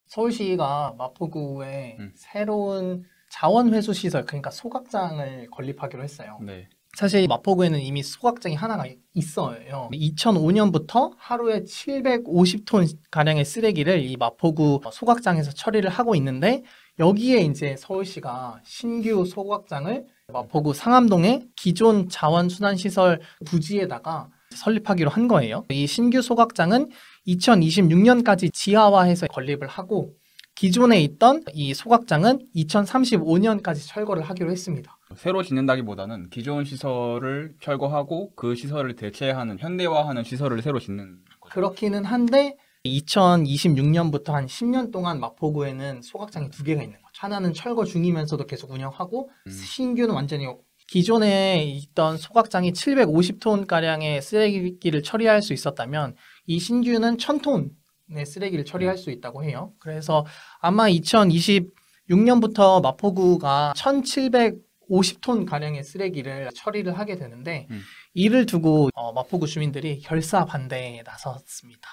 서울시가 마포구에 새로운 자원회수시설, 그러니까 소각장을 건립하기로 했어요. 네. 사실 마포구에는 이미 소각장이 하나가 있어요. 2005년부터 하루에 750톤 가량의 쓰레기를 이 마포구 소각장에서 처리를 하고 있는데, 여기에 이제 서울시가 신규 소각장을 마포구 상암동의 기존 자원순환시설 부지에다가 설립하기로 한 거예요. 이 신규 소각장은 2026년까지 지하화해서 건립을 하고, 기존에 있던 이 소각장은 2035년까지 철거를 하기로 했습니다. 새로 짓는다기보다는 기존 시설을 철거하고 그 시설을 대체하는, 현대화하는 시설을 새로 짓는 거죠. 그렇기는 한데 2026년부터 한 10년 동안 마포구에는 소각장이 2개가 있는 거죠. 하나는 철거 중이면서도 계속 운영하고 신규는 완전히, 기존에 있던 소각장이 750톤가량의 쓰레기를 처리할 수 있었다면 이 신규는 1000톤의 쓰레기를 처리할 수 있다고 해요. 그래서 아마 2026년부터 마포구가 1750톤 가량의 쓰레기를 처리를 하게 되는데, 이를 두고 마포구 주민들이 결사 반대에 나섰습니다.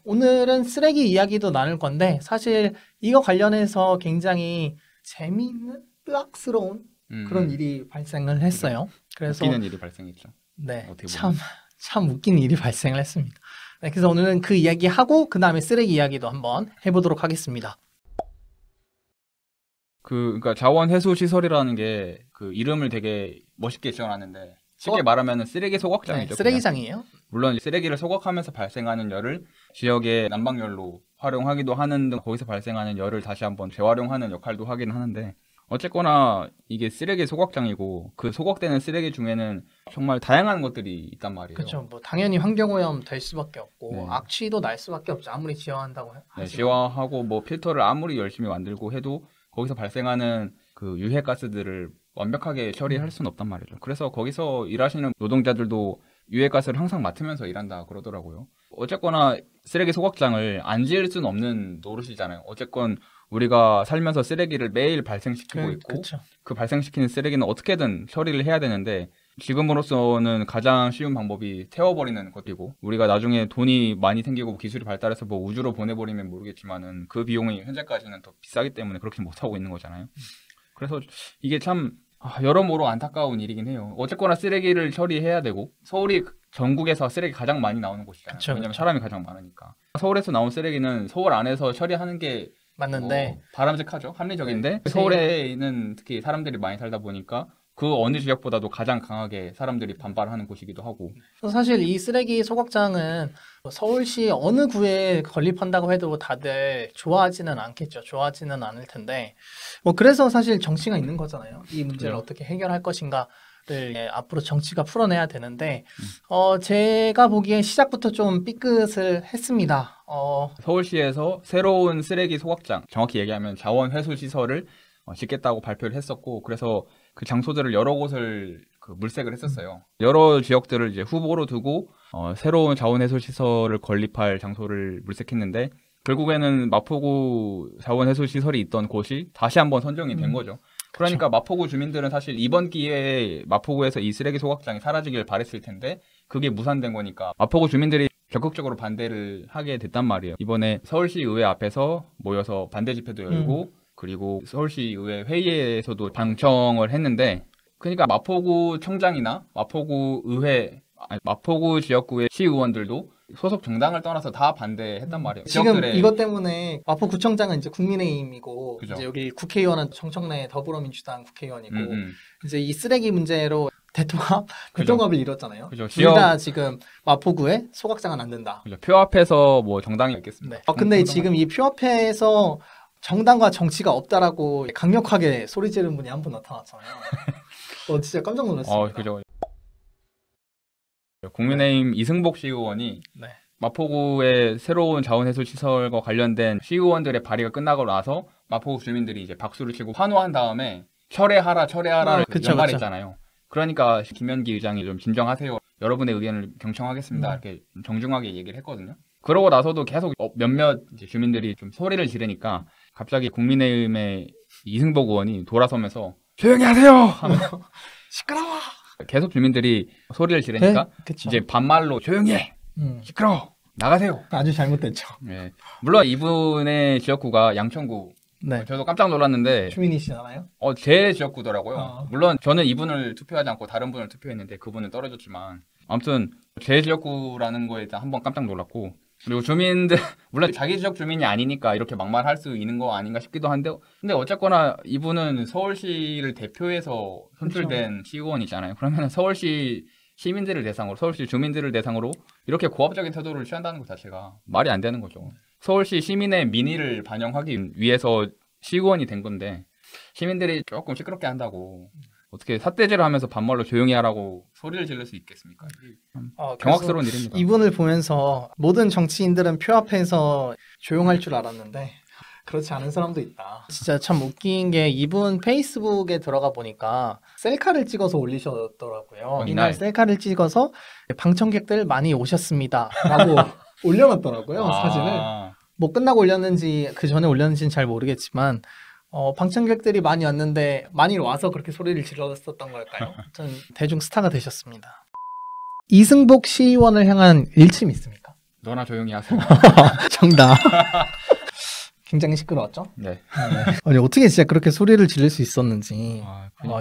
오늘은 쓰레기 이야기도 나눌 건데, 사실 이거 관련해서 굉장히 재미있는 의학스러운 그런 일이 발생을 했어요. 그래서 웃기는 일이 발생했죠. 네, 참 웃기는 일이 발생을 했습니다. 네, 그래서 오늘은 그 이야기 하고 그 다음에 쓰레기 이야기도 한번 해보도록 하겠습니다. 그러니까 자원회수 시설이라는 게 그 이름을 되게 멋있게 지어놨는데, 쉽게 말하면 쓰레기 소각장이죠. 네, 쓰레기장이에요. 물론 쓰레기를 소각하면서 발생하는 열을 지역의 난방열로 활용하기도 하는 등 거기서 발생하는 열을 다시 한번 재활용하는 역할도 하긴 하는데, 어쨌거나 이게 쓰레기 소각장이고 그 소각되는 쓰레기 중에는 정말 다양한 것들이 있단 말이에요. 그렇죠. 당연히 환경오염 될 수밖에 없고, 네. 악취도 날 수밖에 없죠. 아무리 지화한다고 하지만. 네, 지화하고 필터를 아무리 열심히 만들고 해도 거기서 발생하는 그 유해가스들을 완벽하게 처리할 수는 없단 말이죠. 그래서 거기서 일하시는 노동자들도 유해가스를 항상 맡으면서 일한다 그러더라고요. 어쨌거나 쓰레기 소각장을 안 지을 수는 없는 노릇이잖아요. 어쨌건 우리가 살면서 쓰레기를 매일 발생시키고 있고, 그쵸. 그 발생시키는 쓰레기는 어떻게든 처리를 해야 되는데, 지금으로서는 가장 쉬운 방법이 태워버리는 것이고, 우리가 나중에 돈이 많이 생기고 기술이 발달해서 우주로 보내버리면 모르겠지만은 그 비용이 현재까지는 더 비싸기 때문에 그렇게 못하고 있는 거잖아요. 그래서 이게 참 여러모로 안타까운 일이긴 해요. 어쨌거나 쓰레기를 처리해야 되고, 서울이 전국에서 쓰레기 가장 많이 나오는 곳이잖아요. 그쵸, 왜냐면 그쵸. 사람이 가장 많으니까. 서울에서 나온 쓰레기는 서울 안에서 처리하는 게 맞는데 바람직하죠. 합리적인데, 네. 서울에는 특히 사람들이 많이 살다 보니까 그 어느 지역보다도 가장 강하게 사람들이 반발하는 곳이기도 하고. 사실 이 쓰레기 소각장은 서울시 어느 구에 건립한다고 해도 다들 좋아하지는 않겠죠. 좋아하지는 않을 텐데, 그래서 사실 정치가 있는 거잖아요. 이 문제를 어떻게 해결할 것인가를 앞으로 정치가 풀어내야 되는데, 제가 보기엔 시작부터 좀 삐끗을 했습니다. 서울시에서 새로운 쓰레기 소각장, 정확히 얘기하면 자원회수 시설을 짓겠다고 발표를 했었고, 그래서 그 장소들을 여러 곳을 물색을 했었어요. 여러 지역들을 이제 후보로 두고 새로운 자원회수 시설을 건립할 장소를 물색했는데, 결국에는 마포구 자원회수 시설이 있던 곳이 다시 한번 선정이 된 거죠. 그러니까 그쵸. 마포구 주민들은 사실 이번 기회에 마포구에서 이 쓰레기 소각장이 사라지길 바랬을 텐데, 그게 무산된 거니까 마포구 주민들이 적극적으로 반대를 하게 됐단 말이에요. 이번에 서울시 의회 앞에서 모여서 반대 집회도 열고, 그리고 서울시 의회 회의에서도 방청을 했는데, 그러니까 마포구 청장이나 마포구 의회, 마포구 지역구의 시의원들도 소속 정당을 떠나서 다 반대했단 말이에요. 지금 이것 때문에 마포구청장은 이제 국민의힘이고, 그죠. 이제 여기 국회의원은 정청래 더불어민주당 국회의원이고, 이제 이 쓰레기 문제로 대통합을 이뤘잖아요. 그죠. 둘 다 지금 마포구에 소각장은 안 된다. 그죠. 표 앞에서 정당이 있겠습니다. 네. 근데 지금 이 표 앞에서 정당과 정치가 없다라고 강력하게 소리 지르는 분이 한 분 나타났잖아요. 진짜 깜짝 놀랐습니다. 그죠. 국민의힘 이승복 시의원이 네. 마포구의 새로운 자원회수 시설과 관련된 시의원들의 발의가 끝나고 나서 마포구 주민들이 이제 박수를 치고 환호한 다음에 철회하라를 연말했잖아요. 그러니까 김현기 의장이 좀 진정하세요. 여러분의 의견을 경청하겠습니다. 이렇게 정중하게 얘기를 했거든요. 그러고 나서도 계속 몇몇 이제 주민들이 좀 소리를 지르니까 갑자기 국민의힘의 이승복 의원이 돌아서면서 조용히 하세요! 하면서 시끄러워! 계속 주민들이 소리를 지르니까 네? 이제 반말로 조용히 해! 시끄러워! 나가세요. 아주 잘못됐죠. 네. 물론 이분의 지역구가 양천구. 네. 저도 깜짝 놀랐는데 주민이시잖아요. 제 지역구더라고요. 물론 저는 이분을 투표하지 않고 다른 분을 투표했는데 그분은 떨어졌지만 아무튼 제 지역구라는 거에 대해 한번 깜짝 놀랐고 그리고 주민들 물론 자기 지역 주민이 아니니까 이렇게 막말할 수 있는 거 아닌가 싶기도 한데 근데 어쨌거나 이분은 서울시를 대표해서 선출된 시의원이잖아요. 그러면 서울시 시민들을 대상으로 서울시 주민들을 대상으로 이렇게 고압적인 태도를 취한다는 것 자체가 말이 안 되는 거죠. 서울시 시민의 민의를 반영하기 위해서 시의원이 된 건데 시민들이 조금 시끄럽게 한다고 어떻게 삿대질을 하면서 반말로 조용히 하라고 소리를 지를 수 있겠습니까? 경악스러운 일입니다. 이분을 보면서 모든 정치인들은 표 앞에서 조용할 줄 알았는데 그렇지 않은 사람도 있다. 진짜 참 웃긴 게 이분 페이스북에 들어가 보니까 셀카를 찍어서 올리셨더라고요. 이날 셀카를 찍어서 방청객들 많이 오셨습니다 라고 올려놨더라고요. 사진을. 뭐 끝나고 올렸는지 그 전에 올렸는지는 잘 모르겠지만 방청객들이 많이 왔는데 많이 와서 그렇게 소리를 질렀었던 걸까요? 전 대중 스타가 되셨습니다. 이승복 시의원을 향한 일침이 있습니까? 너나 조용히 하세요. 정답. 굉장히 시끄러웠죠? 네. 아니 어떻게 진짜 그렇게 소리를 지를 수 있었는지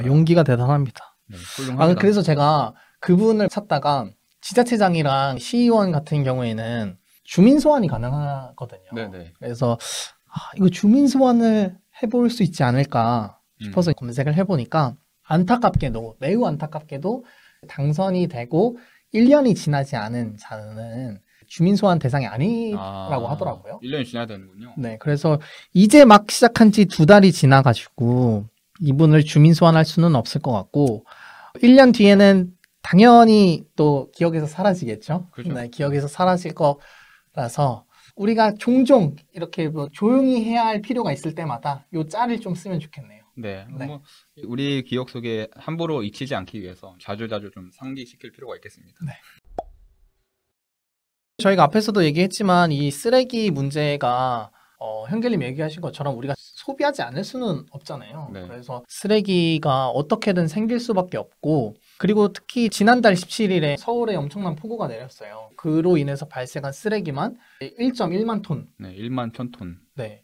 용기가 대단합니다. 네, 훌륭합니다. 그래서 제가 그분을 찾다가 지자체장이랑 시의원 같은 경우에는 주민 소환이 가능하거든요. 네네. 그래서 이거 주민 소환을 해볼 수 있지 않을까 싶어서 검색을 해보니까 안타깝게도 매우 안타깝게도 당선이 되고 1년이 지나지 않은 자는 주민 소환 대상이 아니라고 하더라고요. 1년이 지나야 되는군요. 네, 그래서 이제 막 시작한 지 2달이 지나가지고 이분을 주민 소환할 수는 없을 것 같고 1년 뒤에는 당연히 또 기억에서 사라지겠죠. 그렇죠. 네, 기억에서 사라질 거라서 우리가 종종 이렇게 뭐 조용히 해야 할 필요가 있을 때마다 요 짤을 좀 쓰면 좋겠네요. 네, 뭐 우리 기억 속에 함부로 잊히지 않기 위해서 자주자주 좀 상기시킬 필요가 있겠습니다. 네. 저희가 앞에서도 얘기했지만 이 쓰레기 문제가 현결님 얘기하신 것처럼 우리가 소비하지 않을 수는 없잖아요. 네. 그래서 쓰레기가 어떻게든 생길 수밖에 없고 그리고 특히 지난달 17일에 서울에 엄청난 폭우가 내렸어요. 그로 인해서 발생한 쓰레기만 1.1만 톤. 네, 1만 1000톤. 네.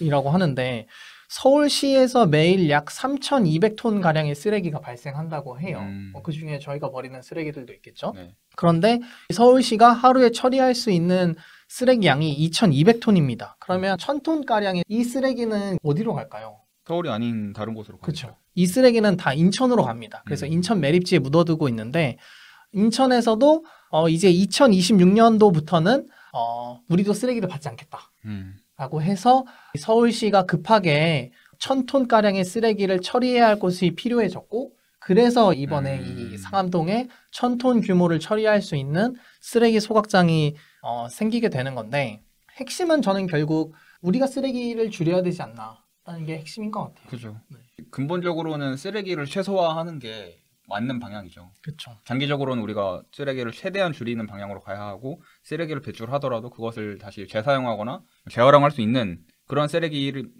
이라고 하는데 서울시에서 매일 약 3,200톤 가량의 쓰레기가 발생한다고 해요. 그 중에 저희가 버리는 쓰레기들도 있겠죠. 네. 그런데 서울시가 하루에 처리할 수 있는 쓰레기 양이 2,200톤입니다. 그러면 1,000톤 가량의 이 쓰레기는 어디로 갈까요? 서울이 아닌 다른 곳으로 가죠. 그렇죠. 이 쓰레기는 다 인천으로 갑니다. 그래서 인천 매립지에 묻어두고 있는데 인천에서도 이제 2026년도부터는 우리도 쓰레기를 받지 않겠다. 라고 해서 서울시가 급하게 1,000톤 가량의 쓰레기를 처리해야 할 곳이 필요해졌고 그래서 이번에 이 상암동에 1,000톤 규모를 처리할 수 있는 쓰레기 소각장이 생기게 되는 건데 핵심은 저는 결국 우리가 쓰레기를 줄여야 되지 않나라는 게 핵심인 것 같아요. 그렇죠. 네. 근본적으로는 쓰레기를 최소화하는 게 맞는 방향이죠. 그렇죠. 장기적으로는 우리가 쓰레기를 최대한 줄이는 방향으로 가야 하고 쓰레기를 배출하더라도 그것을 다시 재사용하거나 재활용할 수 있는 그런 쓰레기를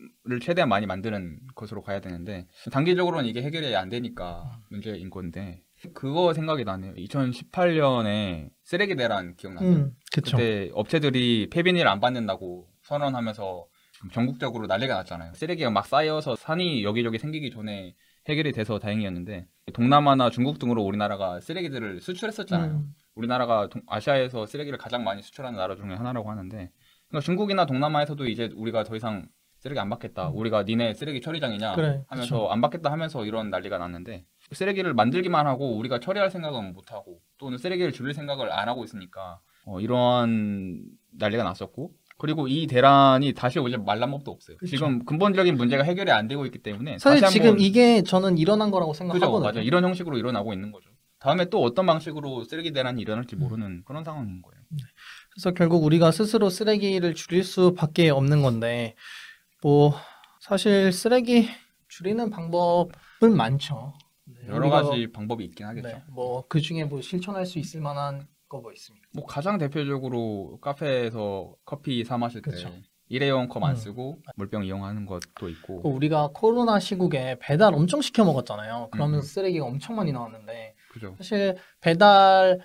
최대한 많이 만드는 것으로 가야 되는데 단기적으로는 이게 해결이 안 되니까 문제인 건데 그거 생각이 나네요. 2018년에 쓰레기 대란 기억나요? 그때 업체들이 폐비닐 안 받는다고 선언하면서 전국적으로 난리가 났잖아요. 쓰레기가 막 쌓여서 산이 여기저기 생기기 전에 해결이 돼서 다행이었는데 동남아나 중국 등으로 우리나라가 쓰레기들을 수출했었잖아요. 우리나라가 아시아에서 쓰레기를 가장 많이 수출하는 나라 중에 하나라고 하는데 그러니까 중국이나 동남아에서도 이제 우리가 더 이상 쓰레기 안 받겠다. 우리가 니네 쓰레기 처리장이냐 하면서 그쵸. 안 받겠다 하면서 이런 난리가 났는데 쓰레기를 만들기만 하고 우리가 처리할 생각은 못하고 또는 쓰레기를 줄일 생각을 안 하고 있으니까 이러한 난리가 났었고 그리고 이 대란이 다시 오지 말란 법도 없어요. 그쵸. 지금 근본적인 문제가 해결이 안 되고 있기 때문에 사실 지금 이게 저는 일어난 거라고 생각하거든요. 맞아. 이런 형식으로 일어나고 있는 거죠. 다음에 또 어떤 방식으로 쓰레기 대란이 일어날지 모르는 그런 상황인 거예요. 그래서 결국 우리가 스스로 쓰레기를 줄일 수밖에 없는 건데 뭐 사실 쓰레기 줄이는 방법은 많죠. 여러 가지 방법이 있긴 하겠죠. 네, 뭐 그 중에 뭐 실천할 수 있을 만한 거 뭐 있습니까? 뭐 가장 대표적으로 카페에서 커피 사 마실 때 일회용 컵 안 쓰고 물병 이용하는 것도 있고. 우리가 코로나 시국에 배달 엄청 시켜 먹었잖아요. 그러면서 쓰레기가 엄청 많이 나왔는데 그죠. 사실 배달을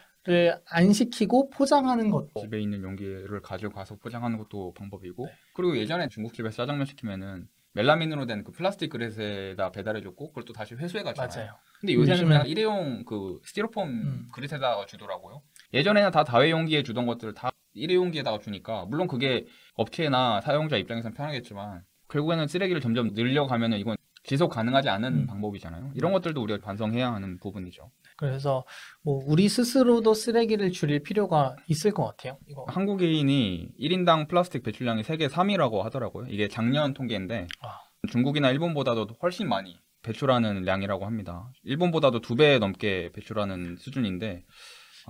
안 시키고 포장하는 것도 집에 있는 용기를 가지고 가서 포장하는 것도 방법이고 네. 그리고 예전에 중국집에서 짜장면 시키면은 멜라민으로 된 그 플라스틱 그릇에다 배달해줬고 그걸 또 다시 회수해가잖아요. 맞아요. 근데 요새는 요즘엔- 그냥 일회용 그 스티로폼 그릇에다가 주더라고요. 예전에는 다 다회용기에 주던 것들을 다 일회용기에다가 주니까 물론 그게 업체나 사용자 입장에서는 편하겠지만 결국에는 쓰레기를 점점 늘려가면은 이건 지속 가능하지 않은 방법이잖아요. 이런 것들도 우리가 반성해야 하는 부분이죠. 그래서 뭐 우리 스스로도 쓰레기를 줄일 필요가 있을 것 같아요. 이거. 한국인이 1인당 플라스틱 배출량이 세계 3위라고 하더라고요. 이게 작년 통계인데 아. 중국이나 일본보다도 훨씬 많이 배출하는 량이라고 합니다. 일본보다도 2배 넘게 배출하는 수준인데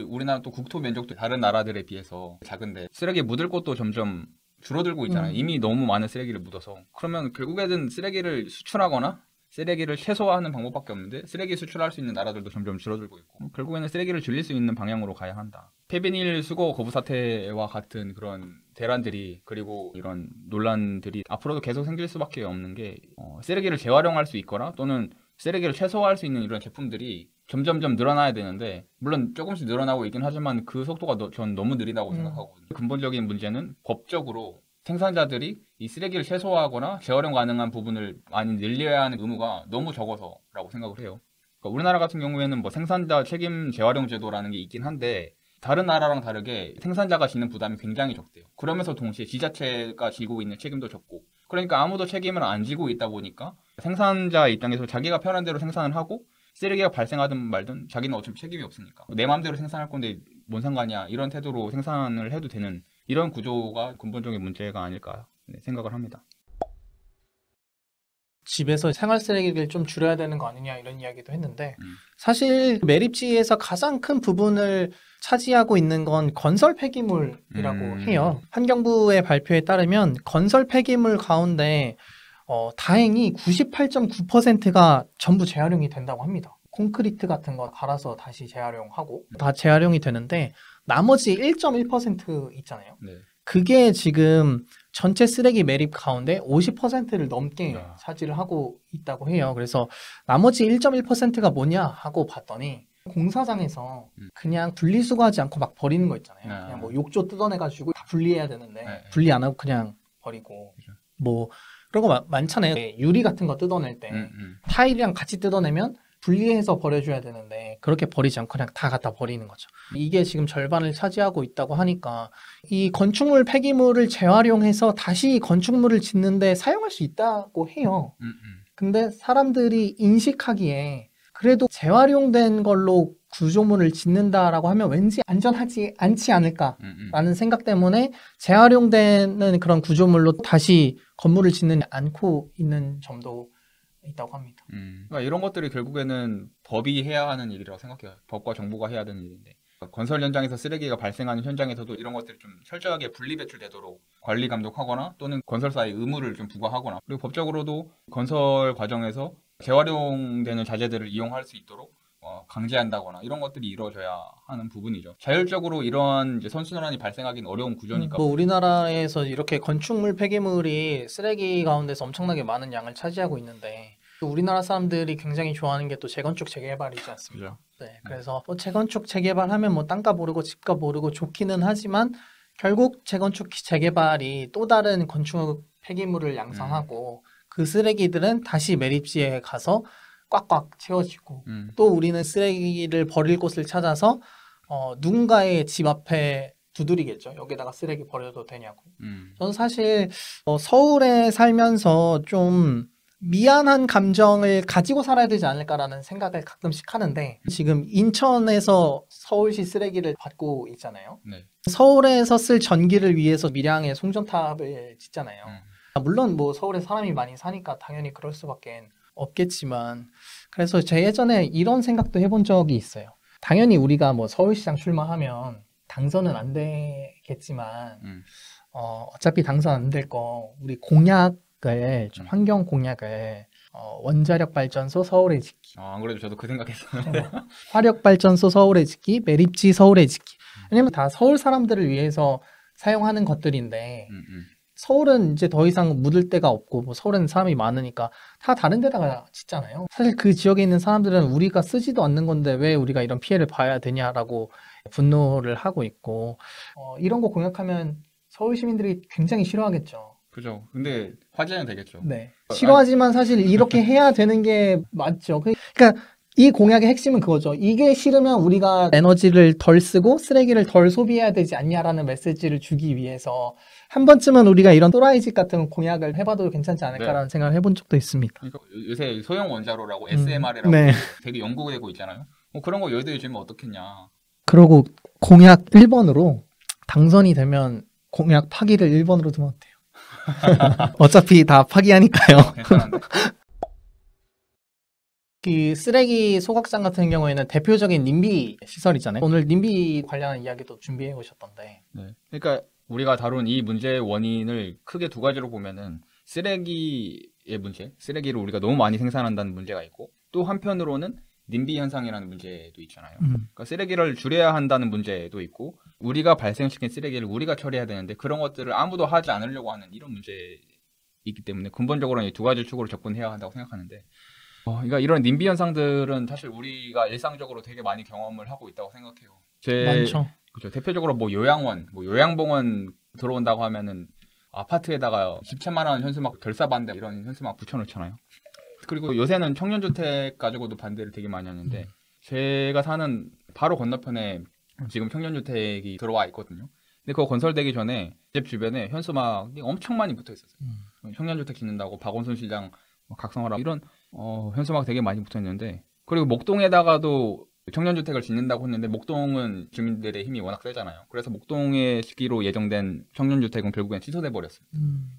우리나라 또 국토 면적도 다른 나라들에 비해서 작은데 쓰레기 묻을 곳도 점점 줄어들고 있잖아요. 이미 너무 많은 쓰레기를 묻어서. 그러면 결국에는 쓰레기를 수출하거나 쓰레기를 최소화하는 방법밖에 없는데 쓰레기 수출할 수 있는 나라들도 점점 줄어들고 있고 결국에는 쓰레기를 줄일 수 있는 방향으로 가야 한다. 폐비닐 수거 거부 사태와 같은 그런 대란들이 그리고 이런 논란들이 앞으로도 계속 생길 수밖에 없는 게 쓰레기를 재활용할 수 있거나 또는 쓰레기를 최소화할 수 있는 이런 제품들이 점점점 늘어나야 되는데 물론 조금씩 늘어나고 있긴 하지만 그 속도가 전 너무 느리다고 생각하거든요. 근본적인 문제는 법적으로 생산자들이 이 쓰레기를 최소화하거나 재활용 가능한 부분을 많이 늘려야 하는 의무가 너무 적어서라고 생각을 해요. 그러니까 우리나라 같은 경우에는 뭐 생산자 책임 재활용 제도라는 게 있긴 한데 다른 나라랑 다르게 생산자가 지는 부담이 굉장히 적대요. 그러면서 동시에 지자체가 지고 있는 책임도 적고 그러니까 아무도 책임을 안 지고 있다 보니까 생산자 입장에서 자기가 편한 대로 생산을 하고 쓰레기가 발생하든 말든 자기는 어차피 책임이 없으니까 내 마음대로 생산할 건데 뭔 상관이야 이런 태도로 생산을 해도 되는 이런 구조가 근본적인 문제가 아닐까 생각을 합니다. 집에서 생활 쓰레기를 좀 줄여야 되는 거 아니냐 이런 이야기도 했는데 사실 매립지에서 가장 큰 부분을 차지하고 있는 건 건설 폐기물이라고 해요. 환경부의 발표에 따르면 건설 폐기물 가운데 다행히 98.9%가 전부 재활용이 된다고 합니다. 콘크리트 같은 거 갈아서 다시 재활용하고 다 재활용이 되는데 나머지 1.1% 있잖아요. 네. 그게 지금 전체 쓰레기 매립 가운데 50%를 넘게 차지를 하고 있다고 해요. 그래서 나머지 1.1%가 뭐냐 하고 봤더니 공사장에서 그냥 분리수거하지 않고 막 버리는 거 있잖아요. 그냥 뭐 욕조 뜯어내가지고 다 분리해야 되는데 분리 안 하고 그냥 버리고 뭐 그런 거 많잖아요. 유리 같은 거 뜯어낼 때 타일이랑 같이 뜯어내면 분리해서 버려줘야 되는데 그렇게 버리지 않고 그냥 다 갖다 버리는 거죠. 이게 지금 절반을 차지하고 있다고 하니까 이 건축물 폐기물을 재활용해서 다시 건축물을 짓는데 사용할 수 있다고 해요. 근데 사람들이 인식하기에 그래도 재활용된 걸로 구조물을 짓는다라고 하면 왠지 안전하지 않지 않을까라는 생각 때문에 재활용되는 그런 구조물로 다시 건물을 짓는 않고 있는 점도 있다고 합니다. 그러니까 이런 것들이 결국에는 법이 해야 하는 일이라고 생각해요. 법과 정부가 해야 되는 일인데 건설 현장에서 쓰레기가 발생하는 현장에서도 이런 것들이 좀 철저하게 분리 배출되도록 관리 감독하거나 또는 건설사의 의무를 좀 부과하거나 그리고 법적으로도 건설 과정에서 재활용되는 자재들을 이용할 수 있도록 강제한다거나 이런 것들이 이루어져야 하는 부분이죠. 자율적으로 이러한 이제 선순환이 발생하기는 어려운 구조니까. 뭐 우리나라에서 이렇게 건축물 폐기물이 쓰레기 가운데서 엄청나게 많은 양을 차지하고 있는데 우리나라 사람들이 굉장히 좋아하는 게 또 재건축 재개발이지 않습니까? 그렇죠. 네, 그래서 재건축 재개발하면 뭐 땅값 오르고 집값 오르고 좋기는 하지만 결국 재건축 재개발이 또 다른 건축 폐기물을 양산하고 그 쓰레기들은 다시 매립지에 가서 꽉꽉 채워지고 또 우리는 쓰레기를 버릴 곳을 찾아서 누군가의 집 앞에 두드리겠죠. 여기다가 쓰레기 버려도 되냐고. 저는 사실 서울에 살면서 좀 미안한 감정을 가지고 살아야 되지 않을까라는 생각을 가끔씩 하는데 지금 인천에서 서울시 쓰레기를 받고 있잖아요. 네. 서울에서 쓸 전기를 위해서 밀양에 송전탑을 짓잖아요. 물론 뭐 서울에 사람이 많이 사니까 당연히 그럴 수밖에 없겠지만 그래서 제 예전에 이런 생각도 해본 적이 있어요. 당연히 우리가 뭐 서울시장 출마하면 당선은 안 되겠지만 어차피 당선 안 될 거 우리 공약을 좀 환경 공약을 원자력 발전소 서울에 짓기. 안 그래도 저도 그 생각했어요. 화력 발전소 서울에 짓기, 매립지 서울에 짓기. 왜냐면 다 서울 사람들을 위해서 사용하는 것들인데 서울은 이제 더 이상 묻을 데가 없고 뭐 서울에는 사람이 많으니까 다 다른 데다가 짓잖아요. 사실 그 지역에 있는 사람들은 우리가 쓰지도 않는 건데 왜 우리가 이런 피해를 봐야 되냐라고 분노를 하고 있고 이런 거 공약하면 서울 시민들이 굉장히 싫어하겠죠. 그죠. 근데 화제는 되겠죠. 네. 싫어하지만 사실 이렇게 해야 되는 게 맞죠. 그러니까 이 공약의 핵심은 그거죠. 이게 싫으면 우리가 에너지를 덜 쓰고 쓰레기를 덜 소비해야 되지 않냐라는 메시지를 주기 위해서 한 번쯤은 우리가 이런 또라이짓 같은 공약을 해봐도 괜찮지 않을까라는 생각을 해본 적도 있습니다. 그러니까 요새 소형 원자로라고 SMR이라고 네. 되게 연구되고 있잖아요. 뭐 그런 거 여의도에 주면 어떻겠냐. 그러고 공약 1번으로 당선이 되면 공약 파기를 1번으로 두면 어때요? 어차피 다 파기하니까요. 괜찮은데? 그 쓰레기 소각장 같은 경우에는 대표적인 님비 시설이잖아요. 오늘 님비 관련한 이야기도 준비해 오셨던데. 네. 그러니까 우리가 다룬 이 문제의 원인을 크게 두 가지로 보면은 쓰레기의 문제, 쓰레기를 우리가 너무 많이 생산한다는 문제가 있고 또 한편으로는 님비 현상이라는 문제도 있잖아요. 그러니까 쓰레기를 줄여야 한다는 문제도 있고 우리가 발생시킨 쓰레기를 우리가 처리해야 되는데 그런 것들을 아무도 하지 않으려고 하는 이런 문제이기 때문에 근본적으로는 이 두 가지 축으로 접근해야 한다고 생각하는데 그러니까 이런 님비 현상들은 사실 우리가 일상적으로 되게 많이 경험을 하고 있다고 생각해요. 많죠. 그렇죠. 대표적으로 뭐 요양원, 뭐 요양봉원 들어온다고 하면은 아파트에다가 10천만 원 현수막 결사반대 이런 현수막 붙여놓잖아요. 그리고 요새는 청년주택 가지고도 반대를 되게 많이 하는데 제가 사는 바로 건너편에 지금 청년주택이 들어와 있거든요. 근데 그거 건설되기 전에 집 주변에 현수막이 엄청 많이 붙어 있었어요. 청년주택 짓는다고 박원순 시장 각성하라 이런 현수막 되게 많이 붙어 있는데 그리고 목동에다가도 청년주택을 짓는다고 했는데 목동은 주민들의 힘이 워낙 세잖아요. 그래서 목동에 짓기로 예정된 청년주택은 결국엔 취소돼 버렸어요.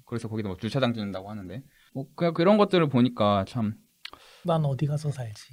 그래서 거기도 뭐 주차장 짓는다고 하는데 뭐 그냥 그런 것들을 보니까 참 난 어디 가서 살지?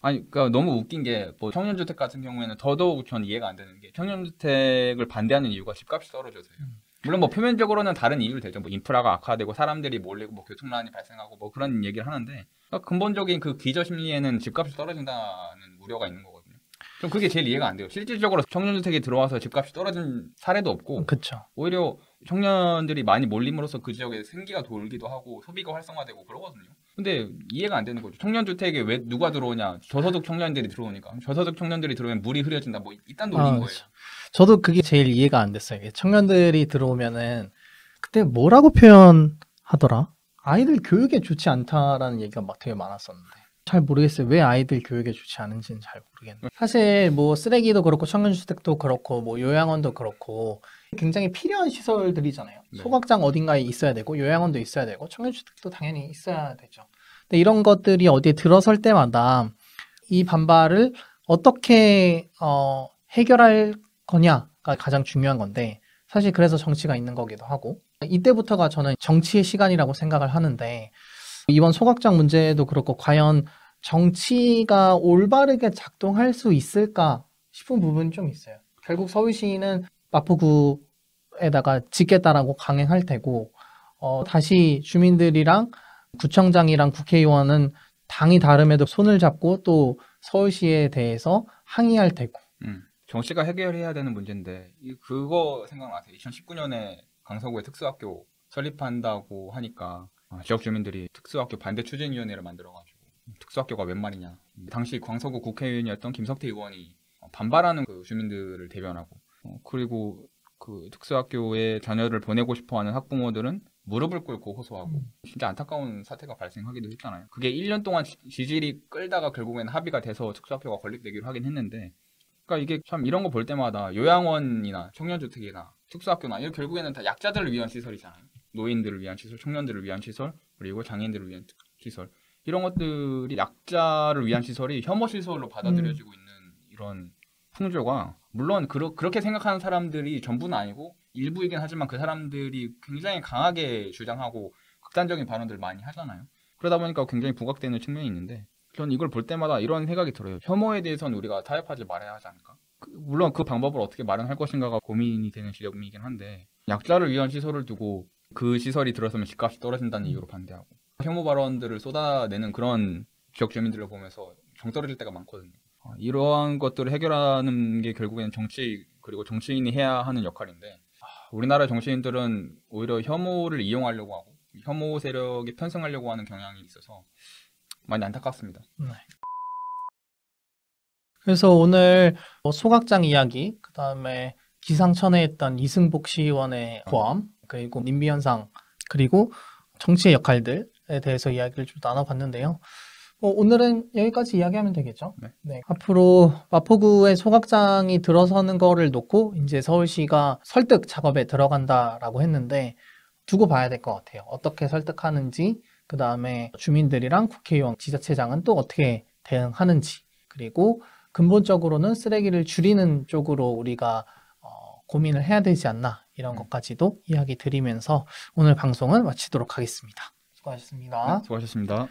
아니 그러니까 너무 웃긴 게 뭐 청년주택 같은 경우에는 더더욱 전 이해가 안 되는 게 청년주택을 반대하는 이유가 집값이 떨어져서요. 물론 뭐 표면적으로는 다른 이유를 대죠. 뭐 인프라가 악화되고 사람들이 몰리고 뭐 교통난이 발생하고 뭐 그런 얘기를 하는데 그러니까 근본적인 그 기저 심리에는 집값이 떨어진다는 우려가 있는 거거든요. 좀 그게 제일 이해가 안 돼요. 실질적으로 청년주택이 들어와서 집값이 떨어진 사례도 없고 그렇죠. 오히려 청년들이 많이 몰림으로써 그 지역에 생기가 돌기도 하고 소비가 활성화되고 그러거든요. 근데 이해가 안 되는 거죠. 청년주택에 왜 누가 들어오냐? 저소득 청년들이 들어오니까. 저소득 청년들이 들어오면 물이 흐려진다. 뭐 이딴 논리인 거예요. 그렇죠. 저도 그게 제일 이해가 안 됐어요. 청년들이 들어오면은 그때 뭐라고 표현하더라? 아이들 교육에 좋지 않다라는 얘기가 막 되게 많았었는데 잘 모르겠어요. 왜 아이들 교육에 좋지 않은지는 잘 모르겠는데 사실 뭐 쓰레기도 그렇고 청년주택도 그렇고 뭐 요양원도 그렇고 굉장히 필요한 시설들이잖아요. 네. 소각장 어딘가에 있어야 되고 요양원도 있어야 되고 청년주택도 당연히 있어야 되죠. 근데 이런 것들이 어디에 들어설 때마다 이 반발을 어떻게 해결할 거냐가 가장 중요한 건데 사실 그래서 정치가 있는 거기도 하고 이때부터가 저는 정치의 시간이라고 생각을 하는데 이번 소각장 문제도 그렇고 과연 정치가 올바르게 작동할 수 있을까 싶은 부분이 좀 있어요. 결국 서울시는 마포구에다가 짓겠다라고 강행할 테고 다시 주민들이랑 구청장이랑 국회의원은 당이 다름에도 손을 잡고 또 서울시에 대해서 항의할 테고 정치가 해결해야 되는 문제인데 그거 생각나세요? 2019년에 강서구에 특수학교 설립한다고 하니까 지역 주민들이 특수학교 반대 추진위원회를 만들어가지고 특수학교가 웬 말이냐. 당시 강서구 국회의원이었던 김석태 의원이 반발하는 그 주민들을 대변하고 그리고 그 특수학교에 자녀를 보내고 싶어하는 학부모들은 무릎을 꿇고 호소하고 진짜 안타까운 사태가 발생하기도 했잖아요. 그게 1년 동안 지질이 끌다가 결국에는 합의가 돼서 특수학교가 건립되기로 하긴 했는데 그러니까 이게 참 이런 거 볼 때마다 요양원이나 청년주택이나 특수학교나 이런 결국에는 다 약자들을 위한 시설이잖아요. 노인들을 위한 시설, 청년들을 위한 시설, 그리고 장애인들을 위한 시설 이런 것들이 약자를 위한 시설이 혐오 시설로 받아들여지고 있는 이런 풍조가 물론 그렇게 생각하는 사람들이 전부는 아니고 일부이긴 하지만 그 사람들이 굉장히 강하게 주장하고 극단적인 발언들을 많이 하잖아요. 그러다 보니까 굉장히 부각되는 측면이 있는데 전 이걸 볼 때마다 이런 생각이 들어요. 혐오에 대해서는 우리가 타협하지 말아야 하지 않을까? 물론 그 방법을 어떻게 마련할 것인가가 고민이 되는 지점이긴 한데 약자를 위한 시설을 두고 그 시설이 들어서면 집값이 떨어진다는 이유로 반대하고 혐오 발언들을 쏟아내는 그런 지역 주민들을 보면서 정 떨어질 때가 많거든요. 이러한 것들을 해결하는 게 결국에는 정치 그리고 정치인이 해야 하는 역할인데 우리나라 정치인들은 오히려 혐오를 이용하려고 하고 혐오 세력에 편승하려고 하는 경향이 있어서 많이 안타깝습니다. 네. 그래서 오늘 소각장 이야기, 그 다음에 기상천외했던 이승복 시의원의 포함, 그리고 민비현상, 그리고 정치의 역할들에 대해서 이야기를 좀 나눠봤는데요. 오늘은 여기까지 이야기하면 되겠죠. 네. 앞으로 마포구에 소각장이 들어서는 거를 놓고 이제 서울시가 설득 작업에 들어간다라고 했는데 두고 봐야 될 것 같아요. 어떻게 설득하는지, 그 다음에 주민들이랑 국회의원, 지자체장은 또 어떻게 대응하는지, 그리고 근본적으로는 쓰레기를 줄이는 쪽으로 우리가 고민을 해야 되지 않나, 이런 것까지도 이야기 드리면서 오늘 방송은 마치도록 하겠습니다. 수고하셨습니다. 수고하셨습니다.